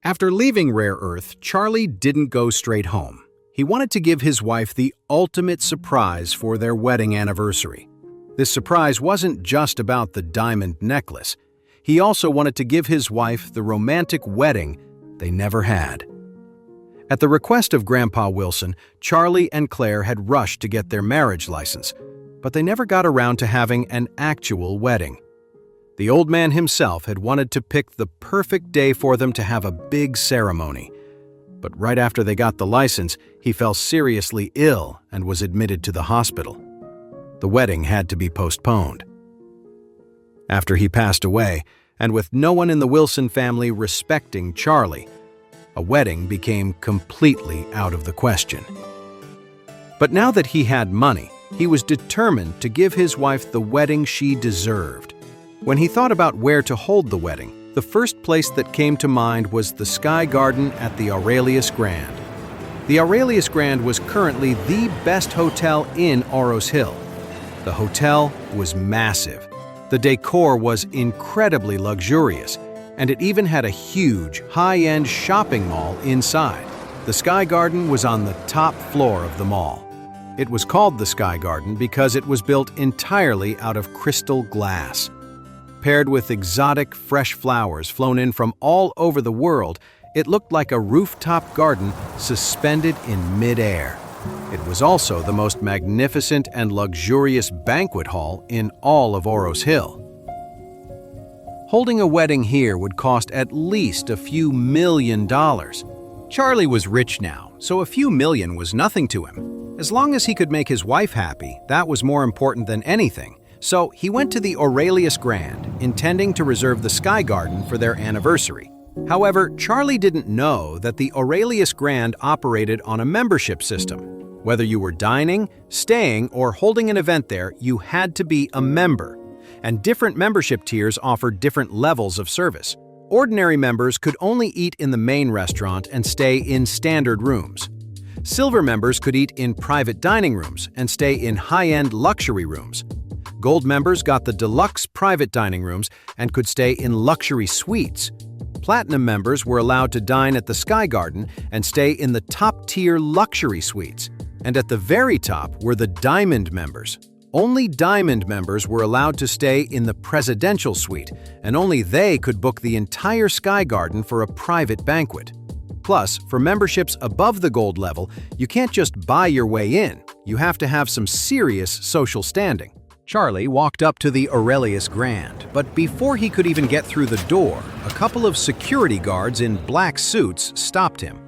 After leaving Rare Earth, Charlie didn't go straight home. He wanted to give his wife the ultimate surprise for their wedding anniversary. This surprise wasn't just about the diamond necklace. He also wanted to give his wife the romantic wedding they never had. At the request of Grandpa Wilson, Charlie and Claire had rushed to get their marriage license, but they never got around to having an actual wedding. The old man himself had wanted to pick the perfect day for them to have a big ceremony. But right after they got the license, he fell seriously ill and was admitted to the hospital. The wedding had to be postponed. After he passed away, and with no one in the Wilson family respecting Charlie, a wedding became completely out of the question. But now that he had money, he was determined to give his wife the wedding she deserved. When he thought about where to hold the wedding, the first place that came to mind was the Sky Garden at the Aurelius Grand. The Aurelius Grand was currently the best hotel in Oros Hill. The hotel was massive. The decor was incredibly luxurious, and it even had a huge, high-end shopping mall inside. The Sky Garden was on the top floor of the mall. It was called the Sky Garden because it was built entirely out of crystal glass. Paired with exotic, fresh flowers flown in from all over the world, it looked like a rooftop garden suspended in mid-air. It was also the most magnificent and luxurious banquet hall in all of Oros Hill. Holding a wedding here would cost at least a few $1,000,000. Charlie was rich now, so a few million was nothing to him. As long as he could make his wife happy, that was more important than anything. So he went to the Aurelius Grand, intending to reserve the Sky Garden for their anniversary. However, Charlie didn't know that the Aurelius Grand operated on a membership system. Whether you were dining, staying, or holding an event there, you had to be a member. And different membership tiers offered different levels of service. Ordinary members could only eat in the main restaurant and stay in standard rooms. Silver members could eat in private dining rooms and stay in high-end luxury rooms. Gold members got the deluxe private dining rooms and could stay in luxury suites. Platinum members were allowed to dine at the Sky Garden and stay in the top-tier luxury suites. And at the very top were the Diamond members. Only Diamond members were allowed to stay in the Presidential Suite, and only they could book the entire Sky Garden for a private banquet. Plus, for memberships above the Gold level, you can't just buy your way in. You have to have some serious social standing. Charlie walked up to the Aurelius Grand, but before he could even get through the door, a couple of security guards in black suits stopped him.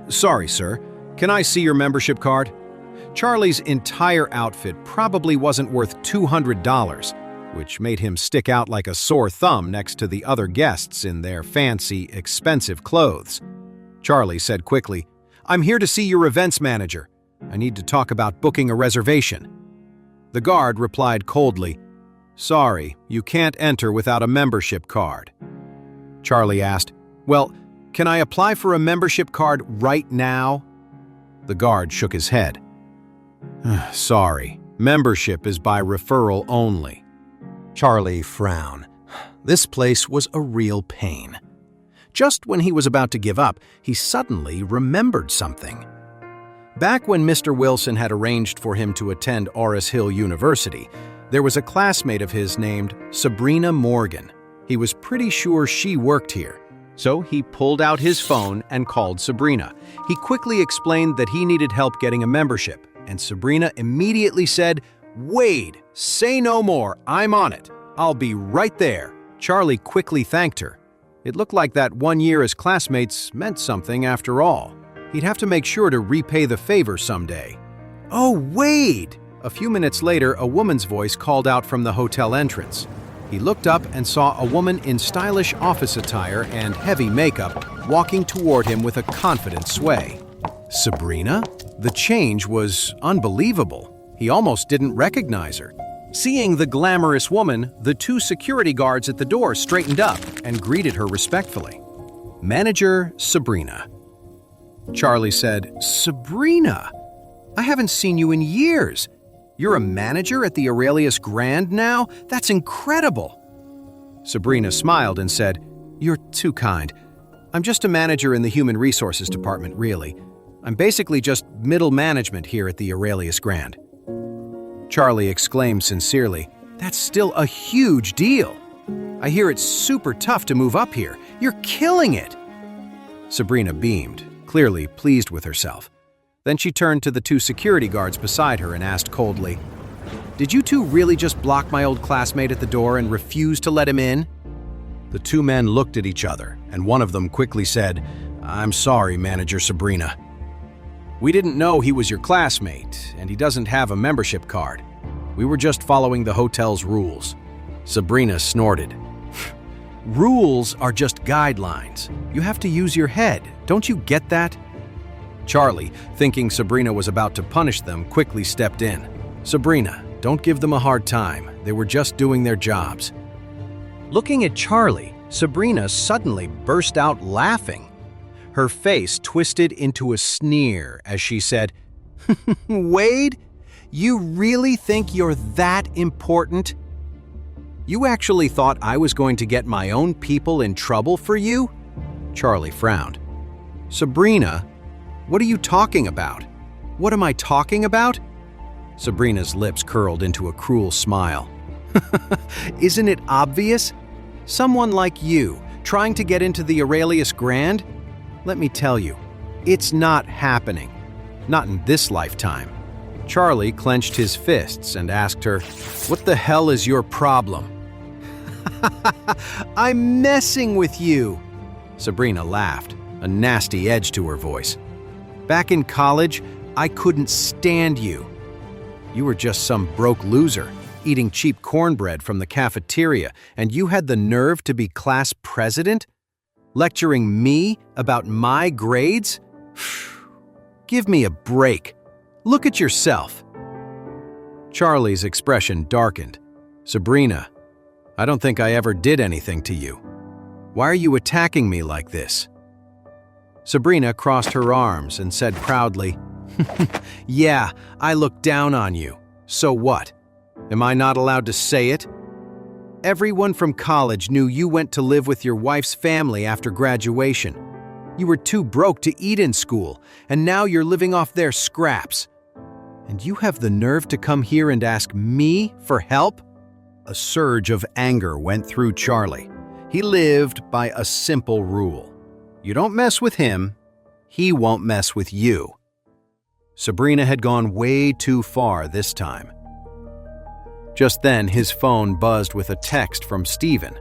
"Sorry, sir. Can I see your membership card?" Charlie's entire outfit probably wasn't worth $200, which made him stick out like a sore thumb next to the other guests in their fancy, expensive clothes. Charlie said quickly, "I'm here to see your events manager. I need to talk about booking a reservation." The guard replied coldly, "Sorry, you can't enter without a membership card." Charlie asked, "Well, can I apply for a membership card right now?" The guard shook his head. "Sorry, membership is by referral only." Charlie frowned. This place was a real pain. Just when he was about to give up, he suddenly remembered something. Back when Mr. Wilson had arranged for him to attend Oros Hill University, there was a classmate of his named Sabrina Morgan. He was pretty sure she worked here. So he pulled out his phone and called Sabrina. He quickly explained that he needed help getting a membership, and Sabrina immediately said, "Wade, say no more, I'm on it. I'll be right there." Charlie quickly thanked her. It looked like that 1 year as classmates meant something after all. He'd have to make sure to repay the favor someday. "Oh, Wade!" A few minutes later, a woman's voice called out from the hotel entrance. He looked up and saw a woman in stylish office attire and heavy makeup walking toward him with a confident sway. Sabrina? The change was unbelievable. He almost didn't recognize her. Seeing the glamorous woman, the two security guards at the door straightened up and greeted her respectfully. "Manager Sabrina." Charlie said, "Sabrina, I haven't seen you in years. You're a manager at the Aurelius Grand now? That's incredible." Sabrina smiled and said, "You're too kind. I'm just a manager in the Human Resources Department, really. I'm basically just middle management here at the Aurelius Grand." Charlie exclaimed sincerely, "That's still a huge deal. I hear it's super tough to move up here. You're killing it." Sabrina beamed, clearly pleased with herself. Then she turned to the two security guards beside her and asked coldly, "Did you two really just block my old classmate at the door and refuse to let him in?" The two men looked at each other, and one of them quickly said, "I'm sorry, Manager Sabrina. We didn't know he was your classmate, and he doesn't have a membership card. We were just following the hotel's rules." Sabrina snorted. "Rules are just guidelines. You have to use your head. Don't you get that?" Charlie, thinking Sabrina was about to punish them, quickly stepped in. "Sabrina, don't give them a hard time. They were just doing their jobs." Looking at Charlie, Sabrina suddenly burst out laughing. Her face twisted into a sneer as she said, "Wade, you really think you're that important? You actually thought I was going to get my own people in trouble for you?" Charlie frowned. "Sabrina, what are you talking about? What am I talking about?" Sabrina's lips curled into a cruel smile. "Isn't it obvious? Someone like you, trying to get into the Aurelius Grand? Let me tell you, it's not happening. Not in this lifetime." Charlie clenched his fists and asked her, "What the hell is your problem?" "I'm messing with you." Sabrina laughed, a nasty edge to her voice. "Back in college, I couldn't stand you. You were just some broke loser, eating cheap cornbread from the cafeteria, and you had the nerve to be class president? Lecturing me about my grades? Give me a break. Look at yourself." Charlie's expression darkened. "Sabrina, I don't think I ever did anything to you. Why are you attacking me like this?" Sabrina crossed her arms and said proudly, "Yeah, I look down on you. So what? Am I not allowed to say it? Everyone from college knew you went to live with your wife's family after graduation. You were too broke to eat in school, and now you're living off their scraps. And you have the nerve to come here and ask me for help?" A surge of anger went through Charlie. He lived by a simple rule. You don't mess with him, he won't mess with you. Sabrina had gone way too far this time. Just then, his phone buzzed with a text from Stephen.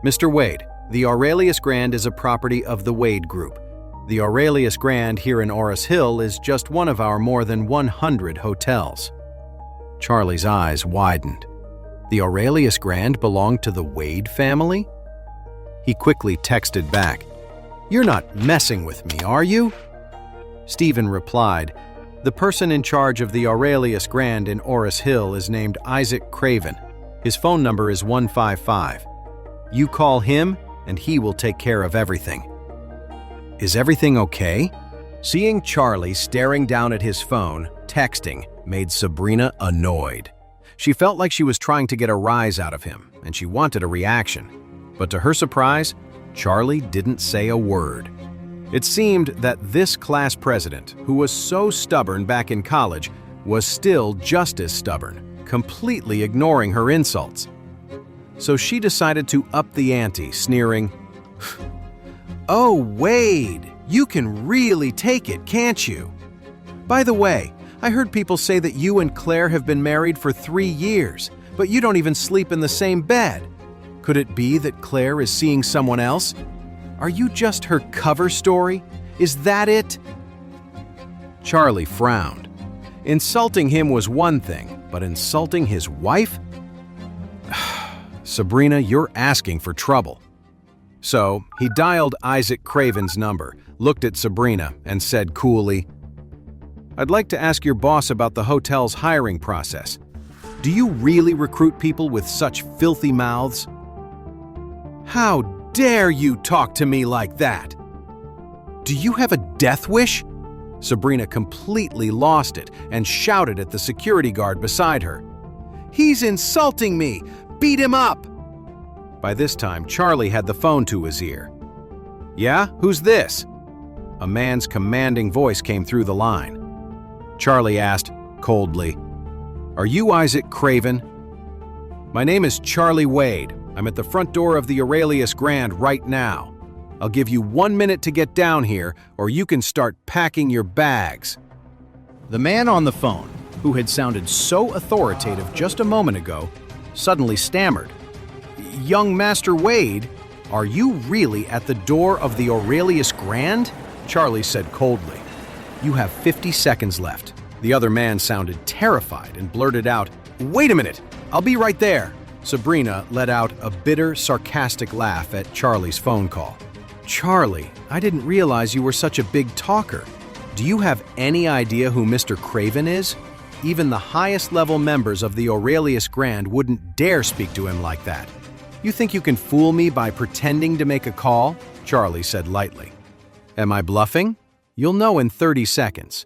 "Mr. Wade, the Aurelius Grand is a property of the Wade Group. The Aurelius Grand here in Orris Hill is just one of our more than 100 hotels." Charlie's eyes widened. The Aurelius Grand belonged to the Wade family? He quickly texted back, "You're not messing with me, are you?" Stephen replied, "The person in charge of the Aurelius Grand in Orris Hill is named Isaac Craven. His phone number is 155. You call him, and he will take care of everything." "Is everything okay?" Seeing Charlie staring down at his phone, texting, made Sabrina annoyed. She felt like she was trying to get a rise out of him, and she wanted a reaction. But to her surprise, Charlie didn't say a word. It seemed that this class president, who was so stubborn back in college, was still just as stubborn, completely ignoring her insults. So she decided to up the ante, sneering, "Oh, Wade, you can really take it, can't you? By the way, I heard people say that you and Claire have been married for 3 years, but you don't even sleep in the same bed. Could it be that Claire is seeing someone else? Are you just her cover story? Is that it?" Charlie frowned. Insulting him was one thing, but insulting his wife? "Sabrina, you're asking for trouble." So he dialed Isaac Craven's number, looked at Sabrina, and said coolly, "I'd like to ask your boss about the hotel's hiring process. Do you really recruit people with such filthy mouths?" "How dare you talk to me like that? Do you have a death wish?" Sabrina completely lost it and shouted at the security guard beside her, "He's insulting me! Beat him up!" By this time, Charlie had the phone to his ear. Yeah? Who's this? A man's commanding voice came through the line. Charlie asked, coldly, "Are you Isaac Craven?" "My name is Charlie Wade. I'm at the front door of the Aurelius Grand right now. I'll give you 1 minute to get down here, or you can start packing your bags." The man on the phone, who had sounded so authoritative just a moment ago, suddenly stammered. "Young Master Wade, are you really at the door of the Aurelius Grand?" Charlie said coldly. "You have 50 seconds left." The other man sounded terrified and blurted out, "Wait a minute, I'll be right there." Sabrina let out a bitter, sarcastic laugh at Charlie's phone call. "Charlie, I didn't realize you were such a big talker. Do you have any idea who Mr. Craven is? Even the highest level members of the Aurelius Grand wouldn't dare speak to him like that. You think you can fool me by pretending to make a call?" Charlie said lightly. "Am I bluffing? You'll know in 30 seconds.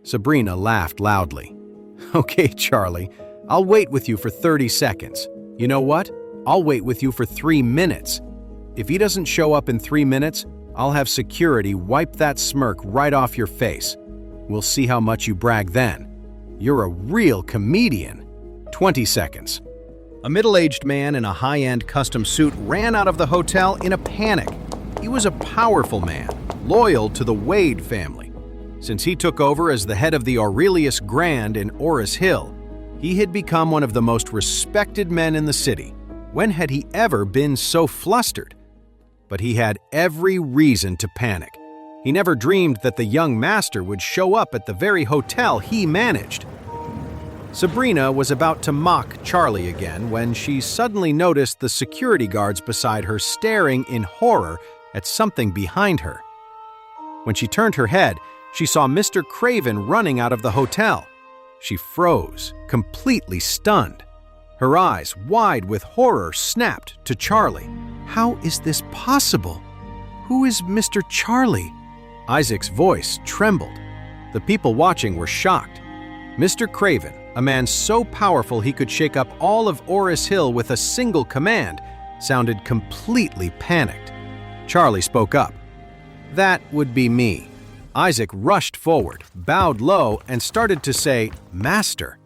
Sabrina laughed loudly. "Okay, Charlie, I'll wait with you for 30 seconds. You know what? I'll wait with you for 3 minutes. If he doesn't show up in 3 minutes, I'll have security wipe that smirk right off your face. We'll see how much you brag then. You're a real comedian." 20 seconds. A middle-aged man in a high-end custom suit ran out of the hotel in a panic. He was a powerful man, loyal to the Wade family. Since he took over as the head of the Aurelius Grand in Oris Hill, he had become one of the most respected men in the city. When had he ever been so flustered? But he had every reason to panic. He never dreamed that the young master would show up at the very hotel he managed. Sabrina was about to mock Charlie again when she suddenly noticed the security guards beside her staring in horror at something behind her. When she turned her head, she saw Mr. Craven running out of the hotel. She froze, completely stunned. Her eyes, wide with horror, snapped to Charlie. "How is this possible? Who is Mr. Charlie?" Isaac's voice trembled. The people watching were shocked. Mr. Craven, a man so powerful he could shake up all of Oris Hill with a single command, sounded completely panicked. Charlie spoke up. "That would be me." Isaac rushed forward, bowed low, and started to say, "Master."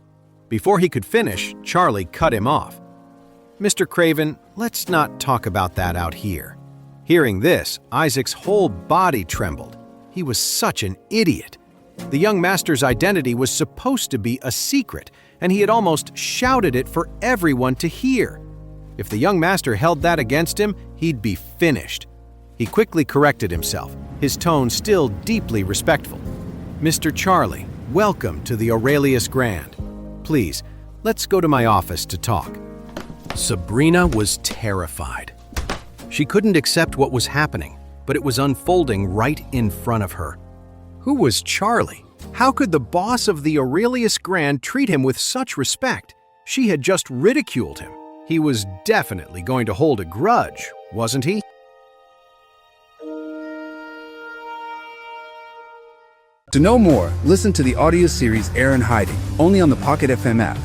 Before he could finish, Charlie cut him off. "Mr. Craven, let's not talk about that out here." Hearing this, Isaac's whole body trembled. He was such an idiot. The young master's identity was supposed to be a secret, and he had almost shouted it for everyone to hear. If the young master held that against him, he'd be finished. He quickly corrected himself, his tone still deeply respectful. "Mr. Charlie, welcome to the Aurelius Grand. Please, let's go to my office to talk." Sabrina was terrified. She couldn't accept what was happening, but it was unfolding right in front of her. Who was Charlie? How could the boss of the Aurelius Grand treat him with such respect? She had just ridiculed him. He was definitely going to hold a grudge, wasn't he? To know more, listen to the audio series Heir in Hiding, only on the Pocket FM app.